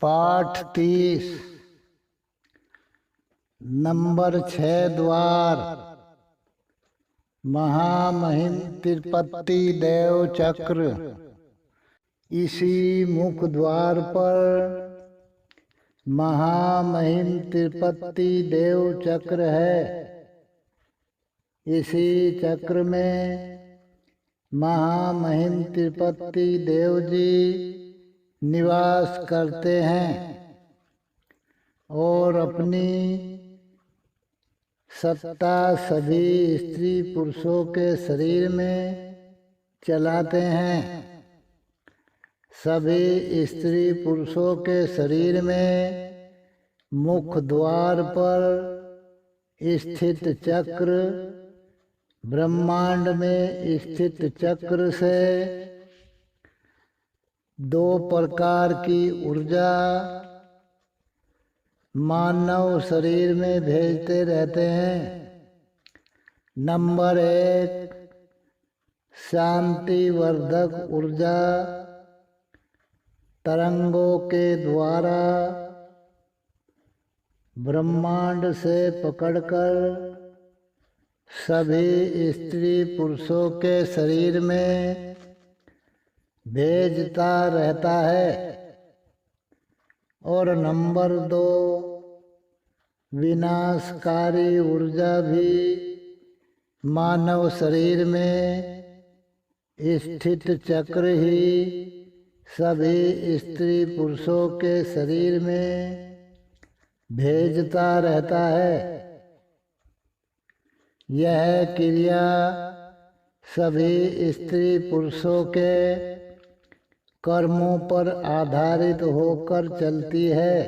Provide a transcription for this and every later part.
पाठ 30 नंबर 6 द्वार महामहिम तिरुपति देव चक्र। इसी मुख द्वार पर महामहिम तिरुपति देव चक्र है। इसी चक्र में महामहिम तिरुपति देव जी निवास करते हैं और अपनी सत्ता सभी स्त्री पुरुषों के शरीर में चलाते हैं। सभी स्त्री पुरुषों के शरीर में मुख द्वार पर स्थित चक्र, ब्रह्मांड में स्थित चक्र से दो प्रकार की ऊर्जा मानव शरीर में भेजते रहते हैं। नंबर 1 शांति वर्धक ऊर्जा तरंगों के द्वारा ब्रह्मांड से पकड़कर सभी स्त्री पुरुषों के शरीर में भेजता रहता है। और नंबर 2 विनाशकारी ऊर्जा भी मानव शरीर में स्थित चक्र ही सभी स्त्री पुरुषों के शरीर में भेजता रहता है। यह क्रिया सभी स्त्री पुरुषों के कर्मों पर आधारित होकर चलती है।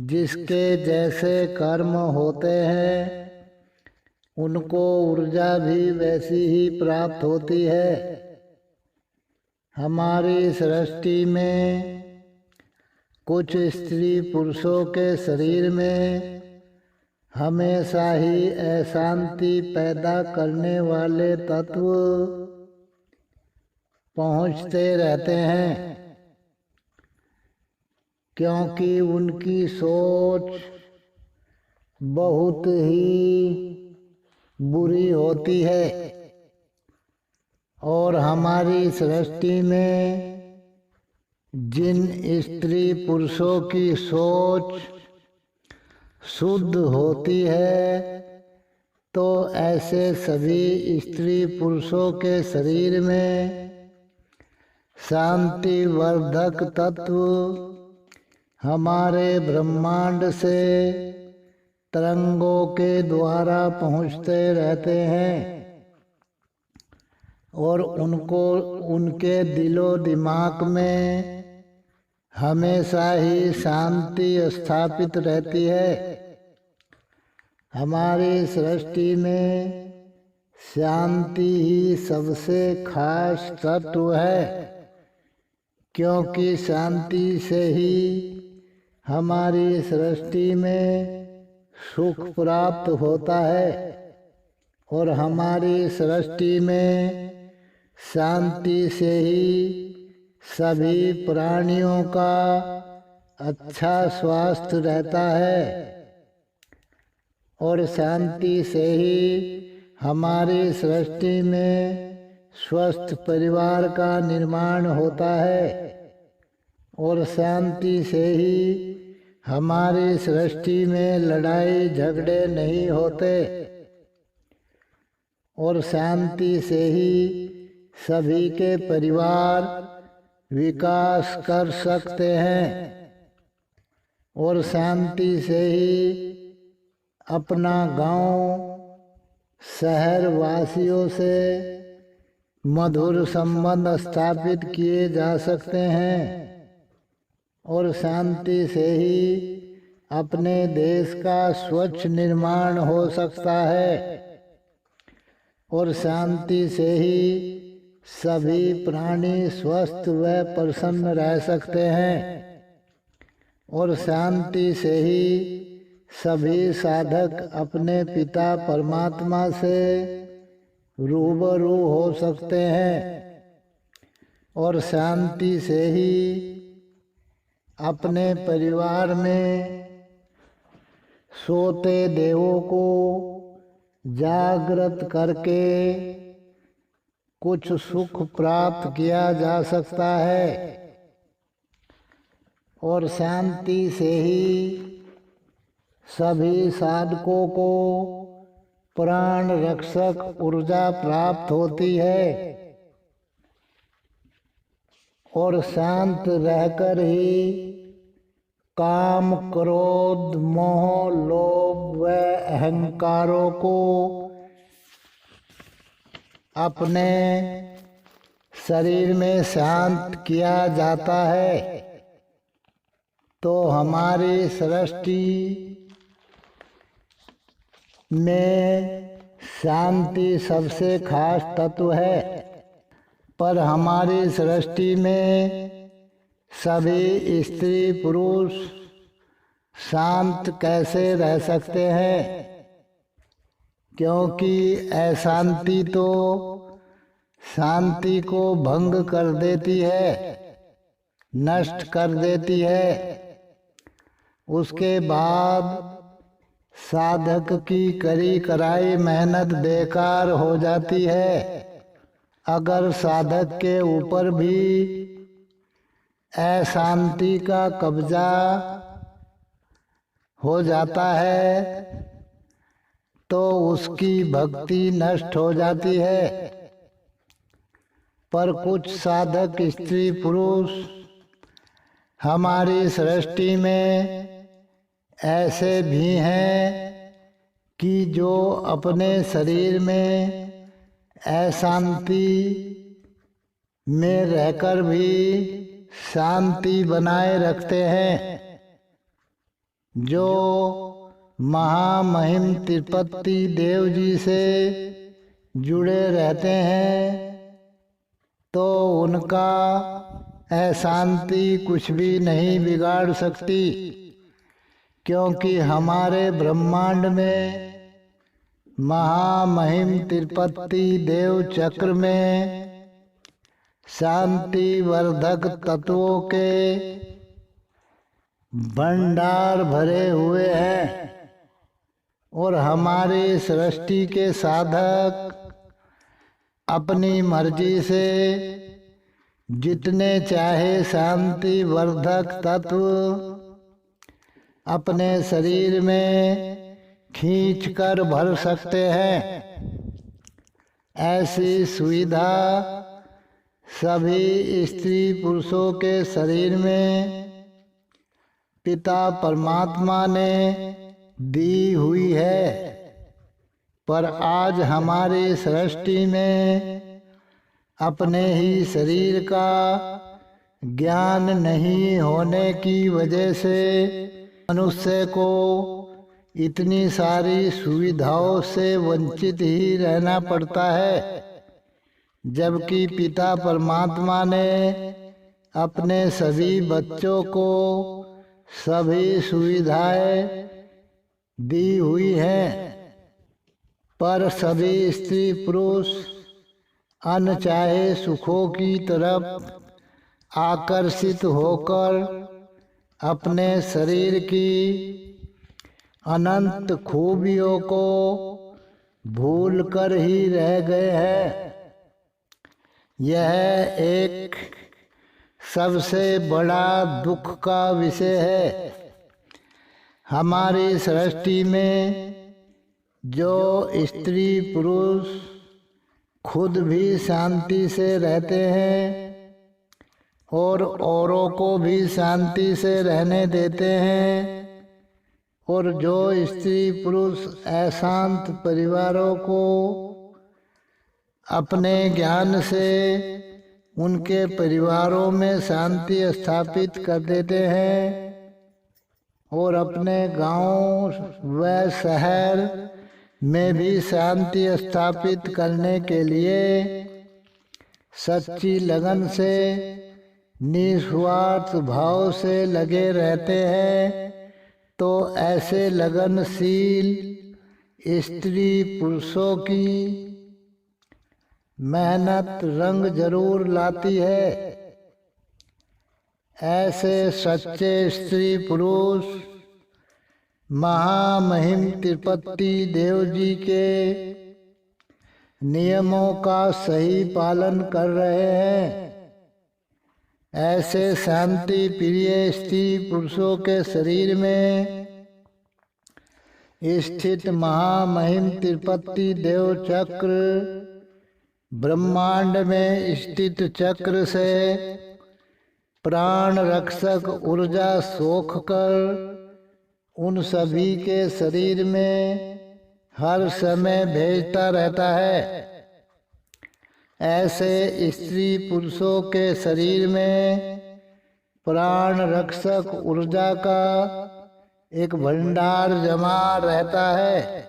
जिसके जैसे कर्म होते हैं उनको ऊर्जा भी वैसी ही प्राप्त होती है। हमारी सृष्टि में कुछ स्त्री पुरुषों के शरीर में हमेशा ही अशांति पैदा करने वाले तत्व पहुँचते रहते हैं, क्योंकि उनकी सोच बहुत ही बुरी होती है। और हमारी सृष्टि में जिन स्त्री पुरुषों की सोच शुद्ध होती है तो ऐसे सभी स्त्री पुरुषों के शरीर में शांति वर्धक तत्व हमारे ब्रह्मांड से तरंगों के द्वारा पहुँचते रहते हैं और उनको उनके दिलो दिमाग में हमेशा ही शांति स्थापित रहती है। हमारी सृष्टि में शांति ही सबसे खास तत्व है, क्योंकि शांति से ही हमारी सृष्टि में सुख प्राप्त होता है। और हमारी सृष्टि में शांति से ही सभी प्राणियों का अच्छा स्वास्थ्य रहता है। और शांति से ही हमारी सृष्टि में स्वस्थ परिवार का निर्माण होता है। और शांति से ही हमारी सृष्टि में लड़ाई झगड़े नहीं होते। और शांति से ही सभी के परिवार विकास कर सकते हैं। और शांति से ही अपना गांव शहर वासियों से मधुर संबंध स्थापित किए जा सकते हैं। और शांति से ही अपने देश का स्वच्छ निर्माण हो सकता है। और शांति से ही सभी प्राणी स्वस्थ व प्रसन्न रह सकते हैं। और शांति से ही सभी साधक अपने पिता परमात्मा से रूबरू हो सकते हैं। और शांति से ही अपने परिवार में सोते देवों को जागृत करके कुछ सुख प्राप्त किया जा सकता है और शांति से ही सभी साधकों को प्राण रक्षक ऊर्जा प्राप्त होती है और शांत रहकर ही काम, क्रोध, मोह, लोभ व अहंकारों को अपने शरीर में शांत किया जाता है। तो हमारी सृष्टि में शांति सबसे खास तत्व है, पर हमारी सृष्टि में सभी स्त्री पुरुष शांत कैसे रह सकते हैं? क्योंकि अशांति तो शांति को भंग कर देती है, नष्ट कर देती है। उसके बाद साधक की करी कराई मेहनत बेकार हो जाती है। अगर साधक के ऊपर भी अशांति का कब्जा हो जाता है तो उसकी भक्ति नष्ट हो जाती है। पर कुछ साधक स्त्री पुरुष हमारी सृष्टि में ऐसे भी हैं कि जो अपने शरीर में अशांति में रहकर भी शांति बनाए रखते हैं। जो महामहिम तिरुपति देव जी से जुड़े रहते हैं तो उनका अशांति कुछ भी नहीं बिगाड़ सकती, क्योंकि हमारे ब्रह्मांड में महामहिम तिरुपति देव चक्र में शांति वर्धक तत्वों के भंडार भरे हुए हैं और हमारी सृष्टि के साधक अपनी मर्जी से जितने चाहे शांति वर्धक तत्व अपने शरीर में खींच कर भर सकते हैं। ऐसी सुविधा सभी स्त्री पुरुषों के शरीर में पिता परमात्मा ने दी हुई है। पर आज हमारी सृष्टि में अपने ही शरीर का ज्ञान नहीं होने की वजह से मनुष्य को इतनी सारी सुविधाओं से वंचित ही रहना पड़ता है, जबकि पिता परमात्मा ने अपने सभी बच्चों को सभी सुविधाएं दी हुई हैं। पर सभी स्त्री पुरुष अनचाहे सुखों की तरफ आकर्षित होकर अपने शरीर की अनंत खूबियों को भूल कर ही रह गए हैं। यह एक सबसे बड़ा दुख का विषय है। हमारी सृष्टि में जो स्त्री पुरुष खुद भी शांति से रहते हैं और औरों को भी शांति से रहने देते हैं, और जो स्त्री पुरुष अशांत परिवारों को अपने ज्ञान से उनके परिवारों में शांति स्थापित कर देते हैं और अपने गांव व शहर में भी शांति स्थापित करने के लिए सच्ची लगन से निस्वार्थ भाव से लगे रहते हैं, तो ऐसे लगनशील स्त्री पुरुषों की मेहनत रंग जरूर लाती है। ऐसे सच्चे स्त्री पुरुष महामहिम तिरुपति देव जी के नियमों का सही पालन कर रहे हैं। ऐसे शांति प्रिय स्त्री पुरुषों के शरीर में स्थित महामहिम तिरुपति देव चक्र ब्रह्मांड में स्थित चक्र से प्राण रक्षक ऊर्जा सोख कर उन सभी के शरीर में हर समय भेजता रहता है। ऐसे स्त्री पुरुषों के शरीर में प्राण रक्षक ऊर्जा का एक भंडार जमा रहता है।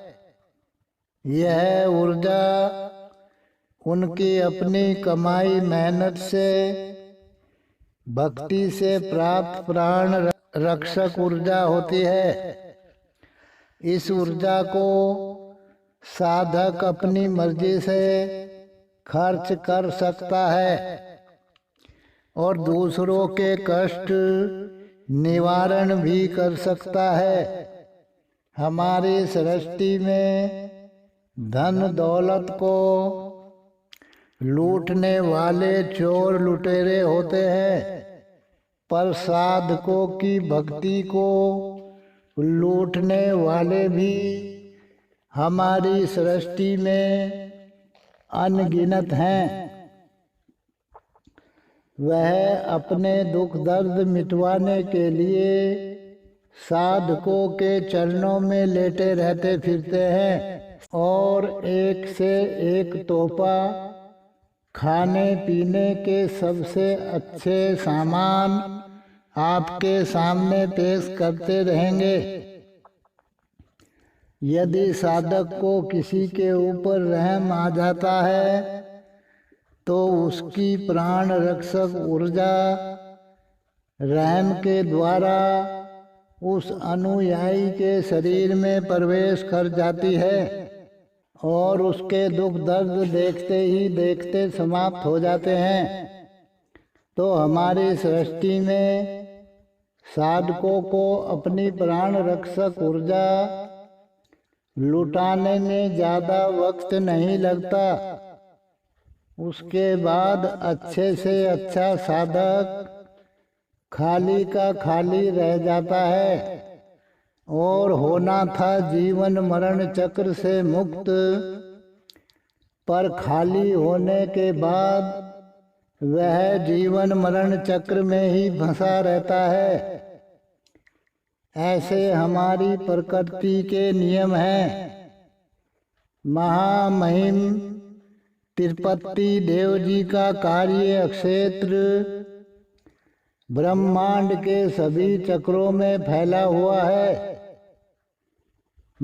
यह ऊर्जा उनकी अपनी कमाई मेहनत से भक्ति से प्राप्त प्राण रक्षक ऊर्जा होती है। इस ऊर्जा को साधक अपनी मर्जी से खर्च कर सकता है और दूसरों के कष्ट निवारण भी कर सकता है। हमारी सृष्टि में धन दौलत को लूटने वाले चोर लुटेरे होते हैं, पर साधकों की भक्ति को लूटने वाले भी हमारी सृष्टि में अनगिनत हैं। वह अपने दुख दर्द मिटवाने के लिए साधकों के चरणों में लेटे रहते फिरते हैं और एक से एक तोहफा खाने पीने के सबसे अच्छे सामान आपके सामने पेश करते रहेंगे। यदि साधक को किसी के ऊपर रहम आ जाता है तो उसकी प्राण रक्षक ऊर्जा रहम के द्वारा उस अनुयायी के शरीर में प्रवेश कर जाती है और उसके दुख दर्द देखते ही देखते समाप्त हो जाते हैं। तो हमारी सृष्टि में साधकों को अपनी प्राण रक्षक ऊर्जा लुटाने में ज़्यादा वक्त नहीं लगता। उसके बाद अच्छे से अच्छा साधक खाली का खाली रह जाता है और होना था जीवन मरण चक्र से मुक्त, पर खाली होने के बाद वह जीवन मरण चक्र में ही फंसा रहता है। ऐसे हमारी प्रकृति के नियम हैं। महामहिम तिरुपति देव जी का कार्य क्षेत्र ब्रह्मांड के सभी चक्रों में फैला हुआ है।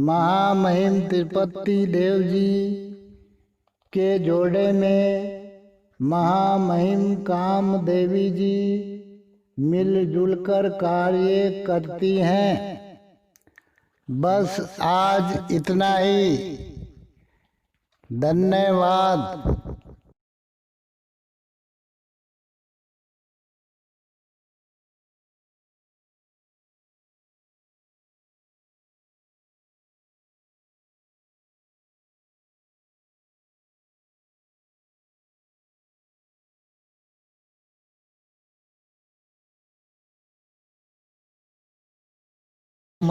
महामहिम तिरुपति देव जी के जोड़े में महामहिम काम देवी जी मिलजुल कर कार्य करती हैं। बस आज इतना ही। धन्यवाद।